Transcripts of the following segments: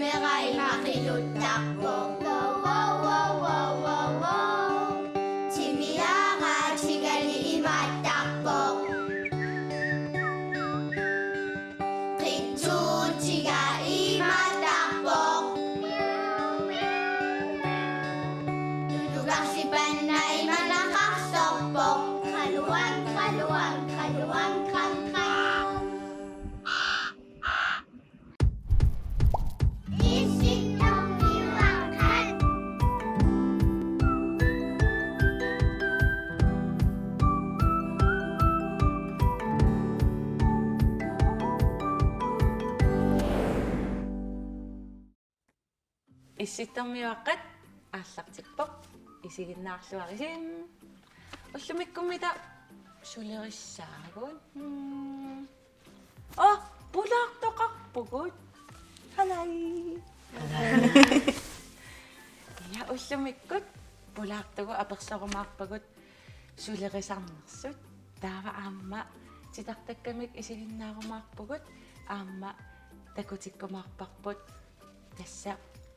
내가 이마기lus다고 지미야가 지갈리 이마딱고 기초치가 이마딱고 두두각시반 나 이마나각석복 가루왕 캉캉 이ssitormiuaqqat Issitormiuaqqat aallaktikpoq isiginnaarluarisim ullumikkummita sulerissaagun pulaartoqarpugut halai ya ullumikkut pulaartugu apersorumaarpagut sulerisarnersut taava aamma titartakkamik isiginnaarumaarpugut aamma takutikkumaarparput tassa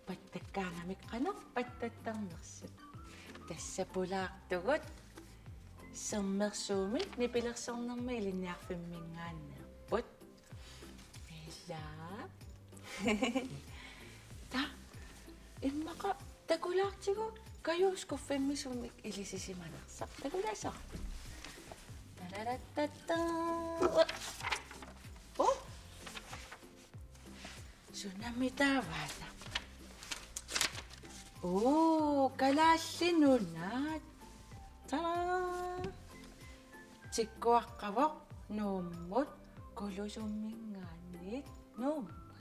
pattakkaangamik pattattarnersut tassa pulaartugut sermersuumik nipilersornermi ilinniarfimmingaannerput illa ta immaqa takulaartigu kayuuskuffimmisumik ilisisimanersaq takulasor tararattatta sunamitaavaata kalaallinunaat tikkuaqqavoq nuummut kulusummingaanniit nuummut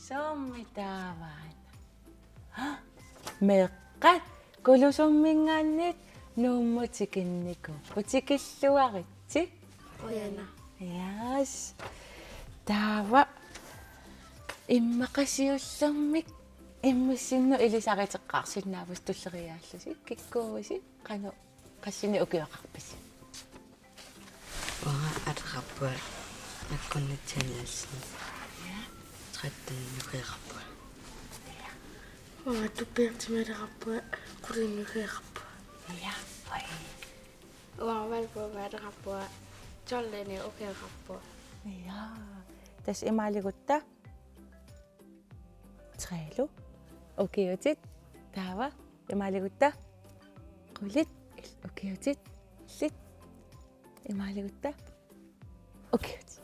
sommitaavaata meeqqat kulusummingaanniit nuummutikinniku putikilluaritsi oyana yaas taava иммақасиуллэрмик иммассинну илисаритеққарсиннаавус туллериааллуси киккууси қану қассини укиақарпаси ваа атеқарпуа аккуннатсаниаллни траттаннукиақарпуа ваа туппиартималеқарпуа қулиннукиақарпуа я ой ваа валпуаваалеқарпуа толлани укиақарпуа я тас ималигутта трэлу окиутит таава ималигутта qulит окиутит лит ималигутта окиут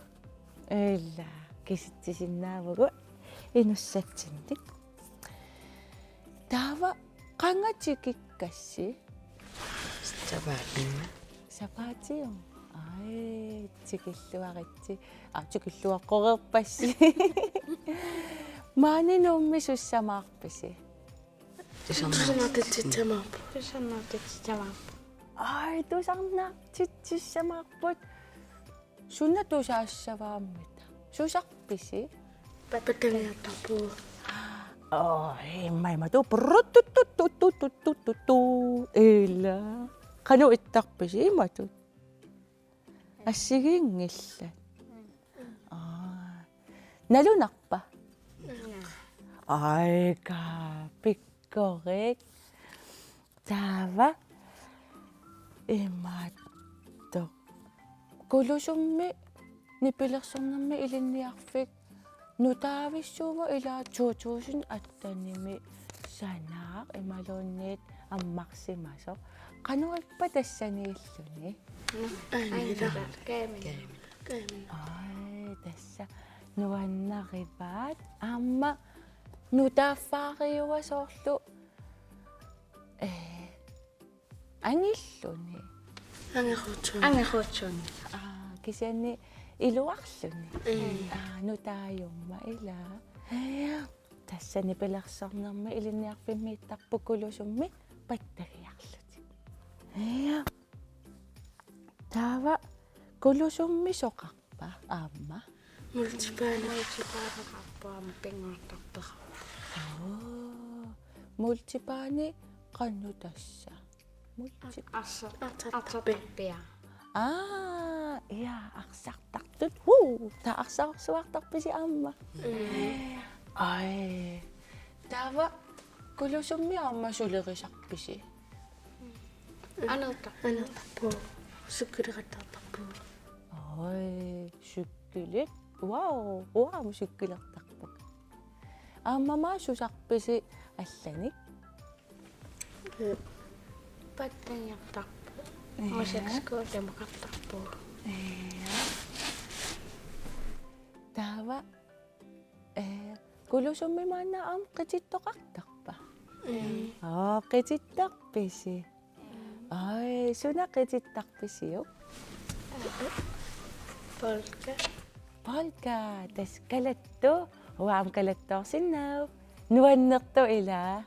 элла киситсиннаавгу инуссатсинник таава qangatikikkassi саваатинна сапаатио ай тикиллуаритси тикиллуаққорерпасси маани нуумми суссамаарпаси тусарнаатитсамаарпу тусарнаатитсамаарпу ай тусарнаатитсамаарпут суна тусаассавааммита сусарписи паттангиартарпу иммаймату пруттуттуттуттуттутту эла кану иттарписи имату ассигииннгилла налунарпа айка пиккорек таава имаатто кулусумми нипилерсорнэрми илинниарфик нутаависсуува илаа 2000 аттаними санаақ ималуунниит аммарсимасо кануиппа тассанииллуни ай тасса нуаннариваат аама нутааффаариуасоорлу ангиллуни ангерутсуни кисианни илуарлуни нутааюмма ила тассани пелерсарнерми илинниарфимми иттарпукулусумми паттагиарлути таава кулусумми соқарпа аама мультипаанеқарпуама пингуартарпера мультипаани qannu tassa арсартарпиа я арсартартут та арсаарсуартарписи аама Ай. Тава кулусумми аама сулерисарписи. Анертарпу. Суккилератарпу. Ой, суккилит. Вау, суккилертарпак. Ааммама сусарписи алланик. Паттангиартарпу. Масакскууламақартарпу. Тава кулусумми маана аам qitiттоqartarpa. Qitittарписи. Ай, суна qitittарписиу. Polka, tas kalattu. Huam kalattoorsinnau. Nuannertu ila.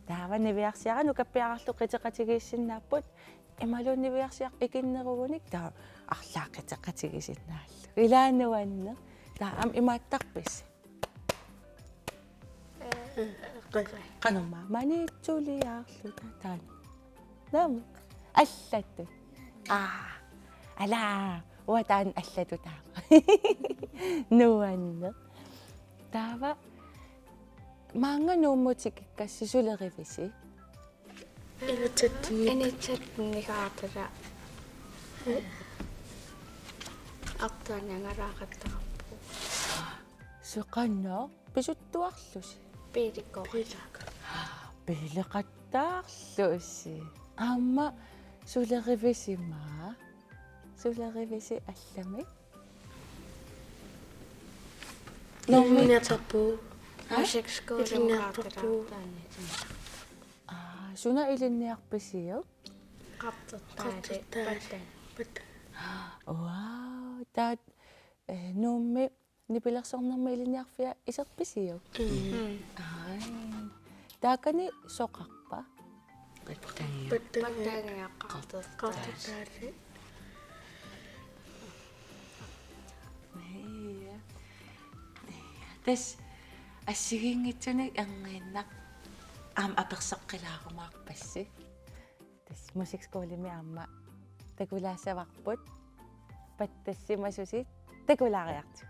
Tava niviarsiara nukappiararlu qiteqatigiissinnaaput. Imalu niviarsiaq ikinnerugunik taa arlaaqiteqatigissinnaallu. Ilaanuanner. Taa am imaattarpis. Qanumma maniitsuliaarlu taan. Nam allattu. Ala uataan allatu taa. Nuanner. Tava maanga nuummutikikassi sulerivisi. Enitsatnikaatara. Aqtaanangaraaqattarpu. Suqanno pisuttuarlusi. Piilikkoorlaka. Pileqattaarlusi. Aamma sulerivisimaa. Sulerivisi allami. Nomminertarpu. Masakskуулamaqartarpu. Suna ilinniarpisiu. Qartartaali. Wow, taat nuummi nipilersornermi ilinniarfia iserpisiu. Ai. Taakani soqarpa. Pattangiaqqartartaali. Tas assigiinngitsunik angiinnaq aam aperseqqilaarumaarpassi. Tas musikskoolimi aamma takulaassavarput pattassimmasusit takulaariartu.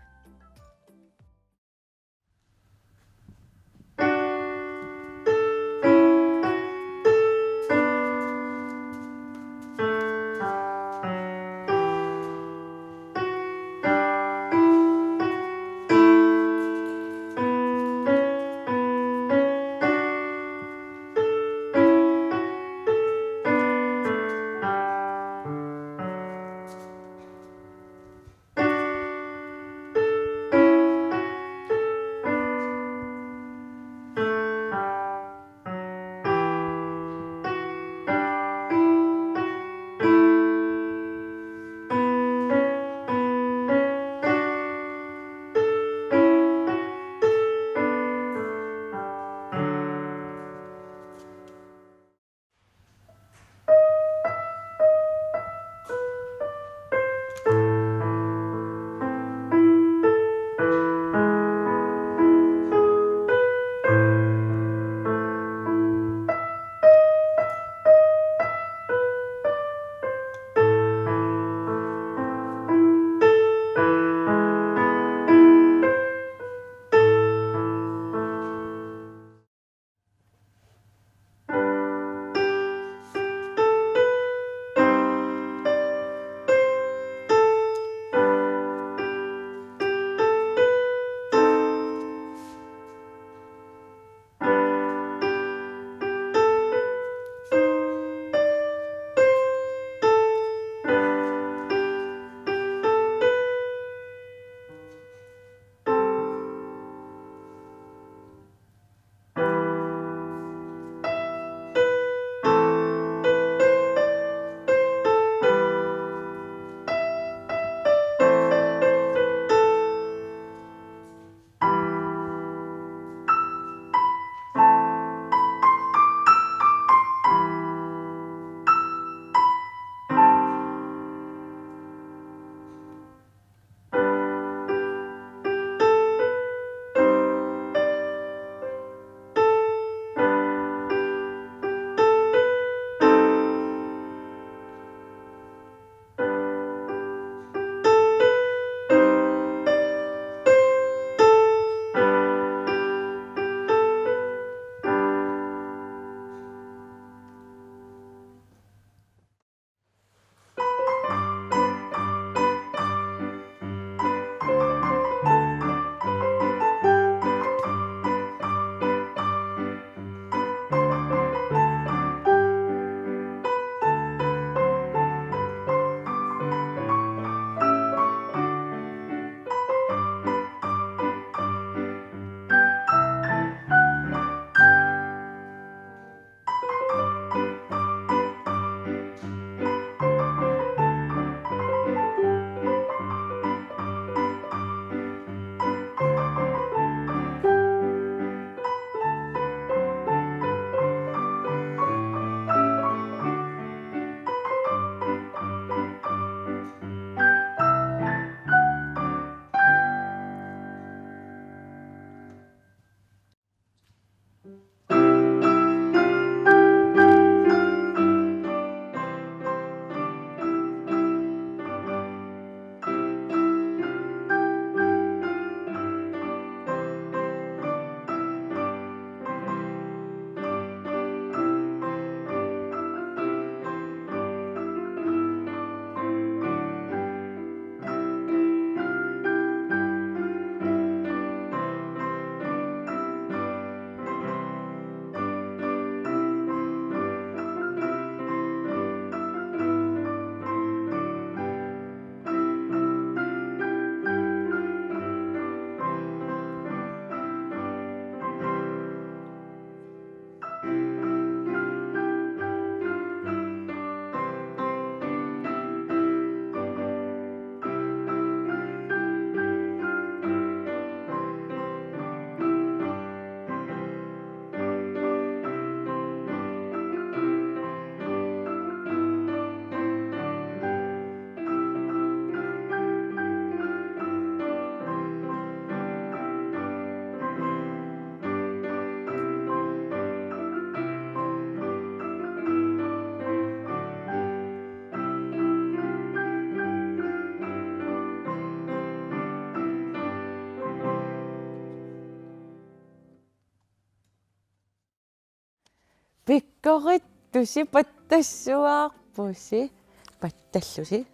Piqqarittusi pattassuaarpusi. Pattallusi.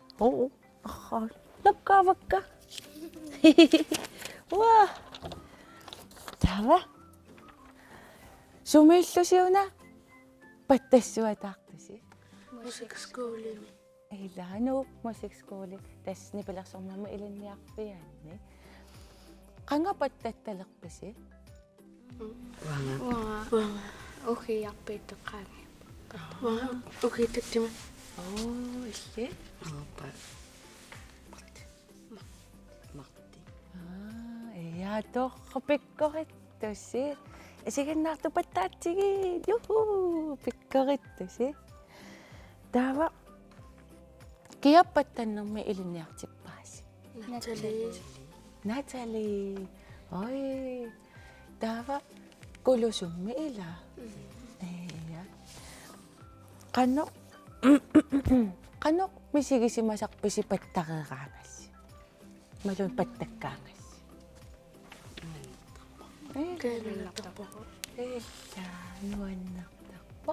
Nakkaavakka. Wah. Tava. Sumillusiuna. Pattassuataartusi. Musikskoolimi. Ilanu musikskooli. Tasni pilarsormama ilinniarpianni. Qanga pattattalerpisi. Wanga. Uhiarpiitteqaangi. Wanga uhitattima. Illi. Ja, toch piqqarittusi. Isiginnaartu pattaatsigi. Juhu, piqqarittusi. Tava. Kiappattannermi ilinniartippaasi. Natalie. Oi. Tava. Kulusummi ila. Ja. Qano misigisimasarpisi pattaqeqaangas. Malun pattakkaangas. Kailanartarpo. Nuannartarpo.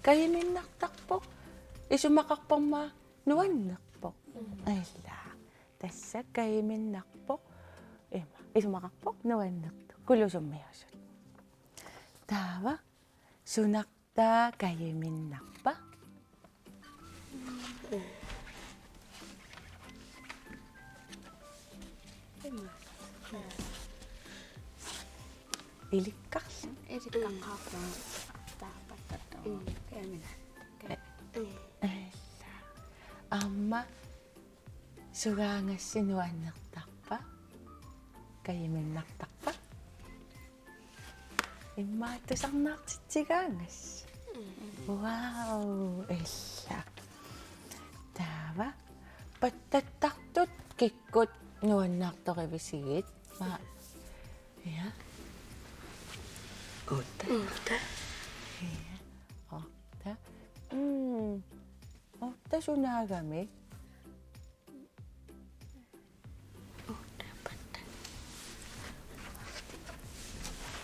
Kayaminnartarpo. Isumaqarparma nuannarpo. Illa. Tassa kayaminnarpo. Isumaqarpo nuannartu. Kulusummiusut. Tava. Sunaqta kayaminnarpa. Ilikkarla. Isikkaaqaappa. Taappattatta. Kaimina. Amma sugaangassi nuannertarpa. Kayaminnartarpa. Immaattusarnaartitsigaangas. Wow, illa. Tava. Pattattartut kikkut nuannaartorivisigit. Ja. Utta. Otta. Otta sunaagami.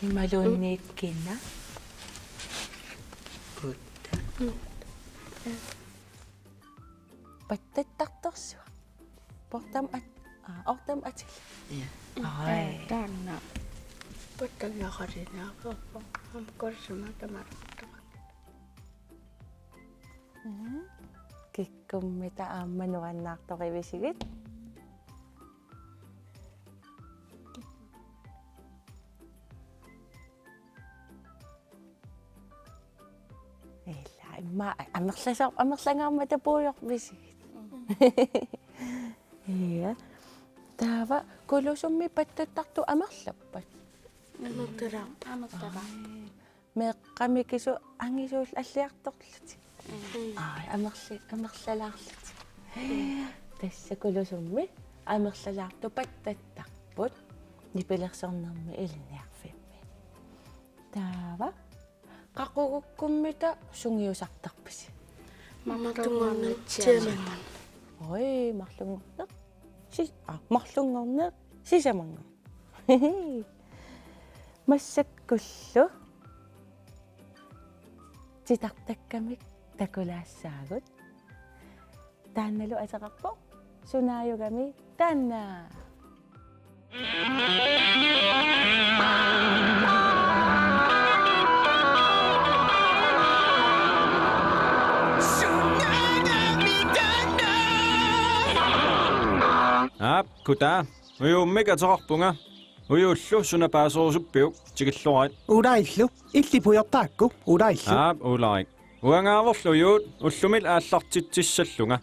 Imalunniitkina. Pattattartorsua. Ortam atil. Ai. Tanna. Pattaqaqarinaaqarpa. Amkorsumatamaratta. Kikkummita aamma nuannaartorivisigit. Illa amerlangaarmata puujorvisigit. Ja. Tava kulusummi pattattartu amerlappat. Amertarapa. Meqqamikisu angisuul alliartorluti. Amerlalaarluti. Tassa kulusummi amerlalaartu pattattarput nipilersornermi ilinniarfimmi. Tava qaqugukkummita sungiusartarpisi. Mamatungornatsiamangan. Oi, marlungorneq. Marlungorneq sisamangor. Massakkullu titartakkamik takulaassaagut. Taannalu ateqarpo sunaayugami taanna. Kuta. Uyummika toqarpunga. Uyullu sunapaasoorusuppiuk tikilluarit. Ulaillu illipujortaakku ulaillu. Ulaik. Uangaavorlu yuut ullumil aallartitsissallunga.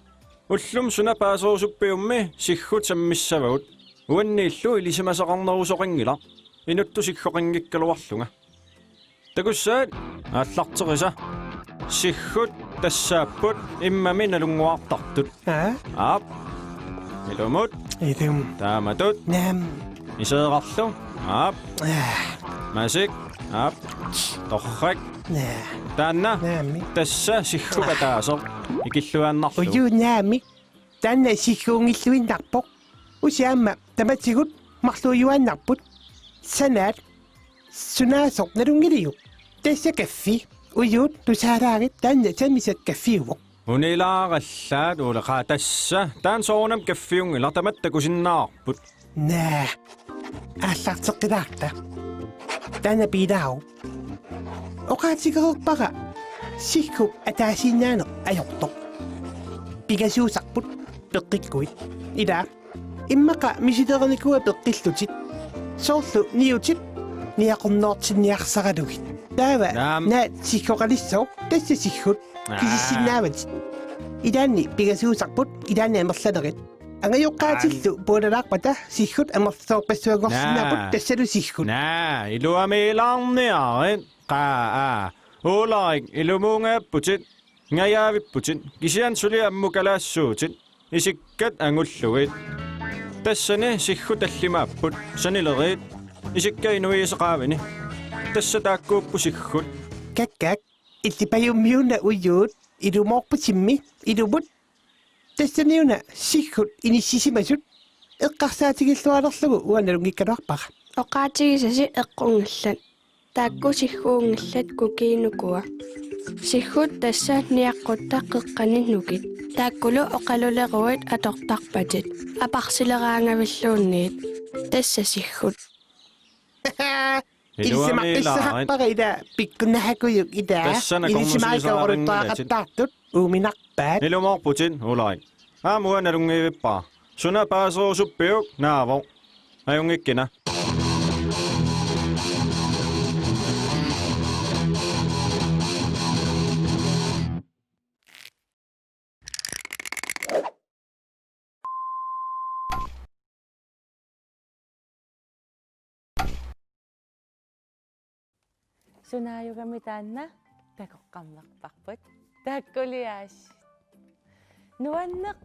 Ullum sunapaasoorusuppiummi siggut sammissavaut. Uanniillu ilisimasaqarnerusoqingila. Inuttu siggoqinngikkaluarlunga. Takussaat aallarterisa. Siggut tassaapput immami nalunguartartut. Ilumut. Idum. Taamatut. Nam. Iseeqarlu. Masik. Torrak. Taanna. Naami. Tassa sigguqataaser. Ikilluaannarlu. Uyunaami. Tanna sigguungilluinnarpoq. Usiamma tamatigut marluuyuannarput. Sanaat. Sunaasoq nalungiliu. Tässä kaffi. Ujut, du saadaarit tänne semmiset kaffiuvok. Unilaaqallaat ulaqaatassa taan soonam kaffiungila tamattakusinnaarput. Nää. Aallaqteqqilaarta. Tänne piidau. Oqaatigaluqpaqa. Sikku ataasinnaaneq ajortoq. Pigasuusarput peqqikkuit. Ida. Immaqa misiternikua peqqillutit. Soorlu niutit. Niaqornoortinniarsaralugit. Taava. Naat sikkoqalissoo. Tassa sikkhut. Kisissinnaavatit. Idaanni pigasuusarput. Idaanni amerlanerit. Angayoqqaatillu puulalaarpata sikkhut amersorpassuagorsinnaaput tassalu sikkhut. Naa, iluamilaarniarit qaa. Ulaik ilumuungaapputit. Ngayaavipputit. Kisian suli ammukalaassuutit. Isikkat angulluit. Tassani sikhu tallimaapput. Sanilerit. Isikka inuiisaqaavini. Tassa taakkuuppu sikhut. Kakkak. Illipajummiuna ujut. Ilumorputimmi. Ilumut. Tassaniuna sikkhut inississimasut. Eqqarsaatigiillualerlugu uanalungikkanuarpaqa. Oqaatigisasi eqqungallat. Taakku sigguungallat kukiinukua. Siggut tassa niaqqutta qeqqaninnukit. Taakkulu oqaluleruit atortarpatit. Aparsileraangavilluunniit. Tassa siggut. Ilisimaqqissaqarpaqa ida pikkunnahakuyuk ida. Ilisimaaqaoruttoaqattaartut uuminarpaat. Ilumorputit ulaik. Aamuanalungivippaa. Suna paasoosuppiuk naavo. Ajungikkina. Sunayo kami taanna takoqqammerparput taakkuliaas nuanneq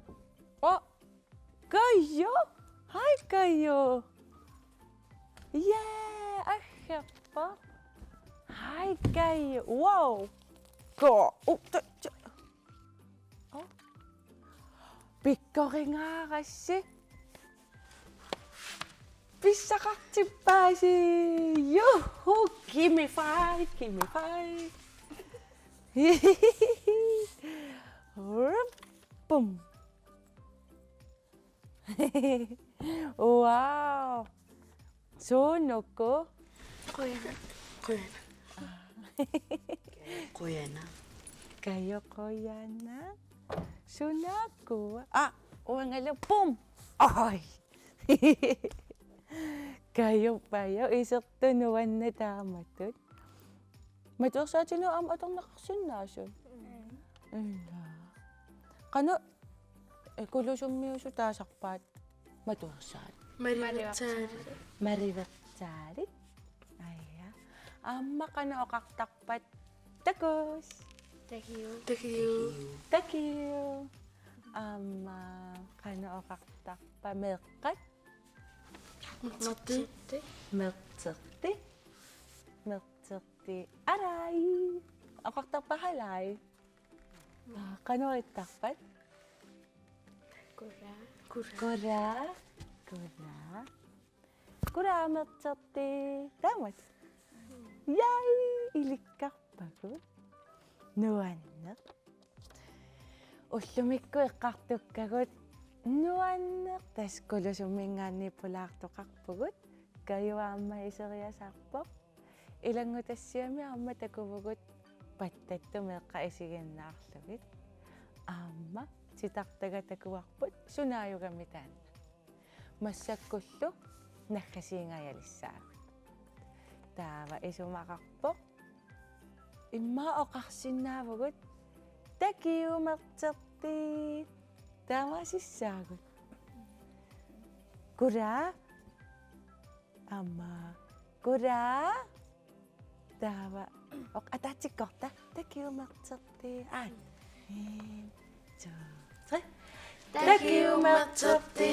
Kaju hi Kaju aggerpa hi Kaju wow pikkoringaarassi pissaqartippaasi yuhu gimme five Bum. Wow. Sunoko. Koyana. Kayo koyana. Sunako. Wangala pum. Ay. Kayo payo isaktunuan na tamatut. Matusatino am atong nakasinasyon. Kano kulusummiu su taasaqpaat matursaat. Marivatsaarit. Aya. Amma kano oqartarpat takos. Thank you. Amma kano oqartarpa meeqqat. Meqterti arai. Oqartarpa halai. Kano itarpat? Kura meqterti tamat. Yay ilikkarpagut. Nuanneq. Ullumikku eqqartukkagut. Nuanneq taskulusumingaanni pulaartoqarpugut. Kayuaamma iseriasarpoq. Ilangutassiami amma takuvugut pattattu meeqqa isiginnaarlugit. Amma sitartagatakuarput sunaayugami taanna. Massakkullu naggasiingajalissaavut. Taava isumaqarpoq. Imma oqarsinnaavugut. Takiumerterti. Taava sissaagut. Kura. Amma. Kura. Taava. Ataatsikkorta. Takiumerterti. Aan. 1, 2, 3. Takiumerterti.